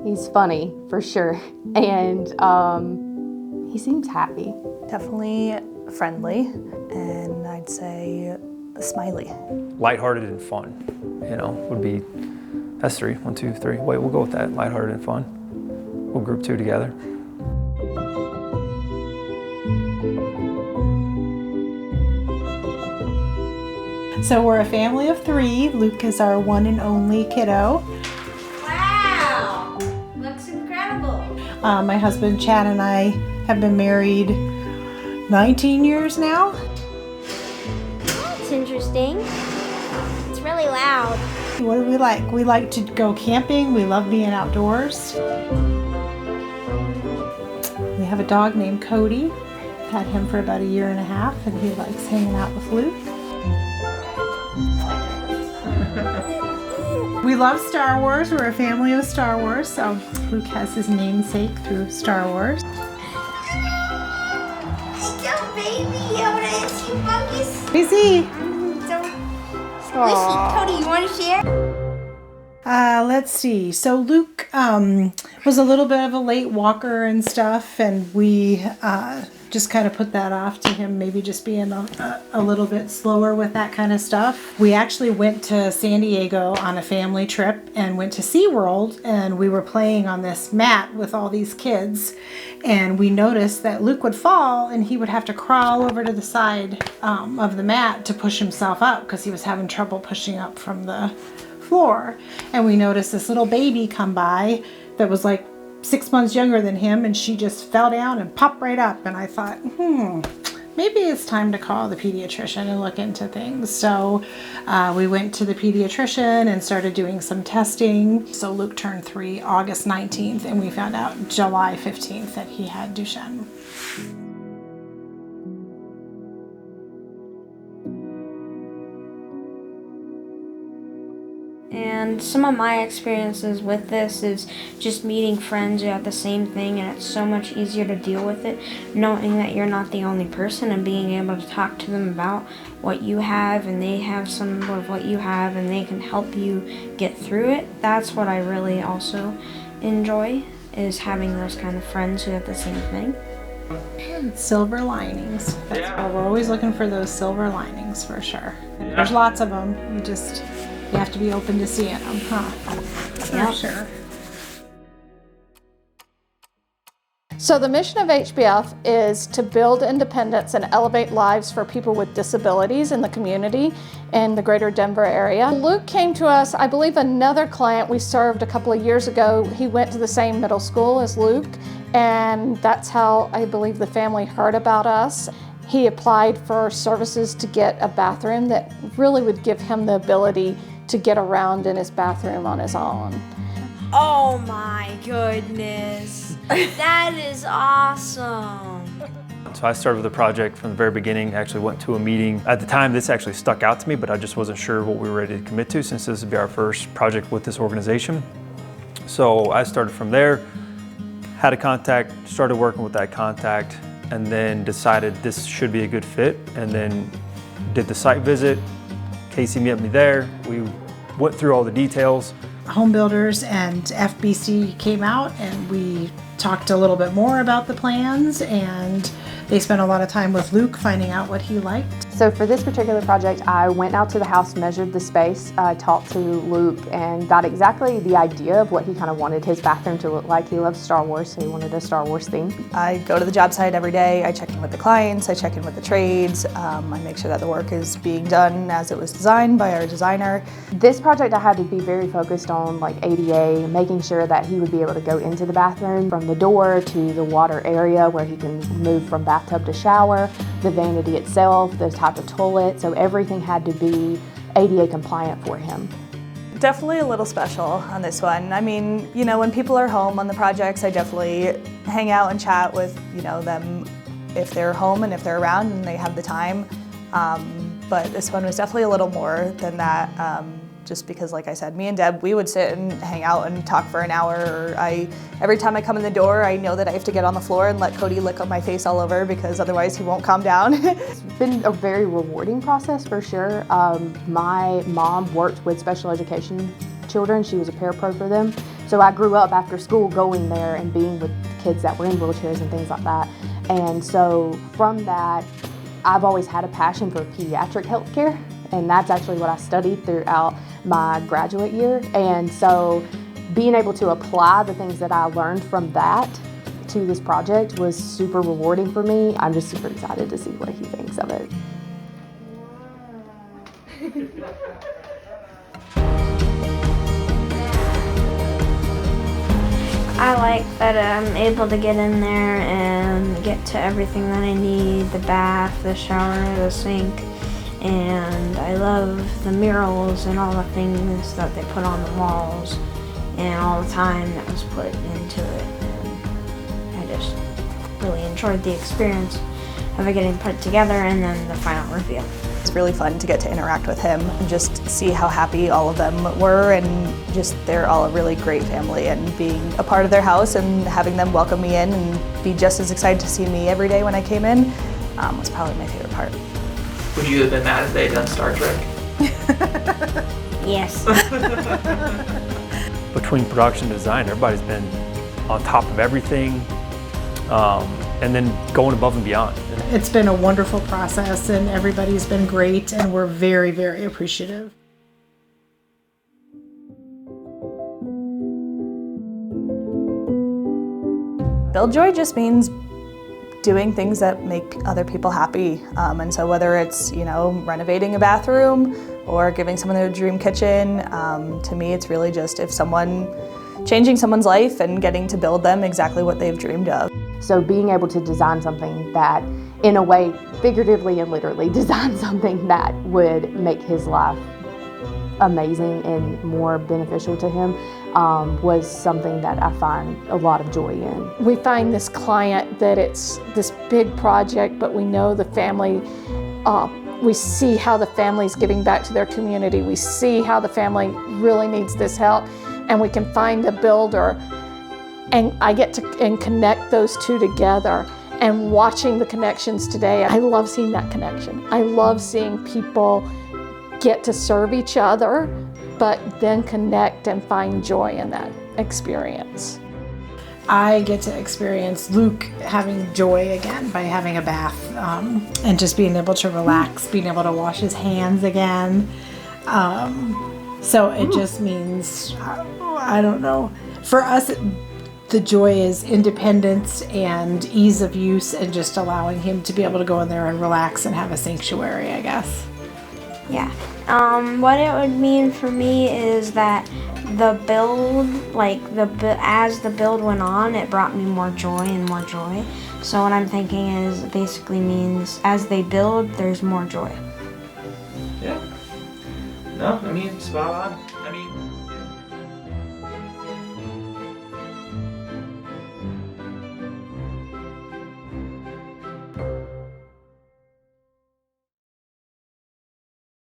He's funny, for sure, and he seems happy. Definitely friendly, and I'd say smiley. Lighthearted and fun, would be, that's 3. 1, 2, 3. Wait, we'll go with that. Lighthearted and fun. We'll group 2 together. So we're a family of 3. Luke is our one and only kiddo. Wow, looks incredible. My husband Chad and I have been married 19 years now. That's interesting. It's really loud. What do we like? We like to go camping. We love being outdoors. We have a dog named Cody. Had him for about 1.5 years, and he likes hanging out with Luke. We love Star Wars. We're a family of Star Wars, so Luke has his namesake through Star Wars. Go, baby. I want to ask you focus. Busy. Listen, Cody, you want to share? Let's see. So Luke was a little bit of a late walker and stuff, and we just kind of put that off to him maybe just being a little bit slower with that kind of stuff. We actually went to San Diego on a family trip and went to SeaWorld, and we were playing on this mat with all these kids, and we noticed that Luke would fall and he would have to crawl over to the side of the mat to push himself up because he was having trouble pushing up from the floor. And we noticed this little baby come by that was like 6 months younger than him, and she just fell down and popped right up. And I thought, maybe it's time to call the pediatrician and look into things. So we went to the pediatrician and started doing some testing. So Luke turned 3 August 19th, and we found out July 15th that he had Duchenne. And some of my experiences with this is just meeting friends who have the same thing, and it's so much easier to deal with it knowing that you're not the only person, and being able to talk to them about what you have and they have some of what you have and they can help you get through it. That's what I really also enjoy, is having those kind of friends who have the same thing. Silver linings. We're always looking for those silver linings for sure. And there's lots of them. You have to be open to seeing them, huh? For sure. So the mission of HBF is to build independence and elevate lives for people with disabilities in the community in the greater Denver area. Luke came to us, I believe another client we served a couple of years ago, he went to the same middle school as Luke, and that's how I believe the family heard about us. He applied for services to get a bathroom that really would give him the ability to get around in his bathroom on his own. Oh my goodness. That is awesome. So I started with the project from the very beginning, actually went to a meeting. At the time, this actually stuck out to me, but I just wasn't sure what we were ready to commit to since this would be our first project with this organization. So I started from there, had a contact, started working with that contact, and then decided this should be a good fit, and then did the site visit. Casey met me there. We went through all the details. Home Builders and FBC came out, and we talked a little bit more about the plans, and they spent a lot of time with Luke finding out what he liked. So for this particular project, I went out to the house, measured the space, talked to Luke, and got exactly the idea of what he kind of wanted his bathroom to look like. He loves Star Wars, so he wanted a Star Wars theme. I go to the job site every day. I check in with the clients. I check in with the trades. I make sure that the work is being done as it was designed by our designer. This project I had to be very focused on like ADA, making sure that he would be able to go into the bathroom from the door to the water area where he can move from bathtub to shower, the vanity itself, the type of toilet, so everything had to be ADA compliant for him. Definitely a little special on this one. I mean, when people are home on the projects, I definitely hang out and chat with, them if they're home and if they're around and they have the time. But this one was definitely a little more than that. Just because, like I said, me and Deb, we would sit and hang out and talk for an hour. Every time I come in the door, I know that I have to get on the floor and let Cody lick up my face all over because otherwise he won't calm down. It's been a very rewarding process for sure. My mom worked with special education children. She was a parapro for them. So I grew up after school going there and being with kids that were in wheelchairs and things like that. And so from that, I've always had a passion for pediatric healthcare, and that's actually what I studied throughout my graduate year. And so being able to apply the things that I learned from that to this project was super rewarding for me. I'm just super excited to see what he thinks of it. I like that I'm able to get in there and get to everything that I need, the bath, the shower, the sink, and I love the murals and all the things that they put on the walls and all the time that was put into it. And I just really enjoyed the experience of it getting put together and then the final reveal. It's really fun to get to interact with him and just see how happy all of them were, and just they're all a really great family, and being a part of their house and having them welcome me in and be just as excited to see me every day when I came in was probably my favorite part. Would you have been mad if they had done Star Trek? Yes. Between production and design, everybody's been on top of everything, and then going above and beyond. It's been a wonderful process, and everybody's been great, and we're very, very appreciative. Build joy just means doing things that make other people happy. And so whether it's, renovating a bathroom or giving someone their dream kitchen, to me it's really just changing someone's life and getting to build them exactly what they've dreamed of. So being able to design something that, in a way, figuratively and literally, design something that would make his life amazing and more beneficial to him was something that I find a lot of joy in. We find this client that it's this big project, but we know the family, we see how the family's giving back to their community. We see how the family really needs this help, and we can find a builder, and I get to connect those two together. And watching the connections today, I love seeing that connection. I love seeing people get to serve each other, but then connect and find joy in that experience. I get to experience Luke having joy again by having a bath, and just being able to relax, being able to wash his hands again. So it just means, I don't know, for us, the joy is independence and ease of use, and just allowing him to be able to go in there and relax and have a sanctuary, I guess. Yeah. What it would mean for me is that the build, as the build went on, it brought me more joy and more joy. So what I'm thinking is it basically means as they build, there's more joy. Yeah. No, spot on.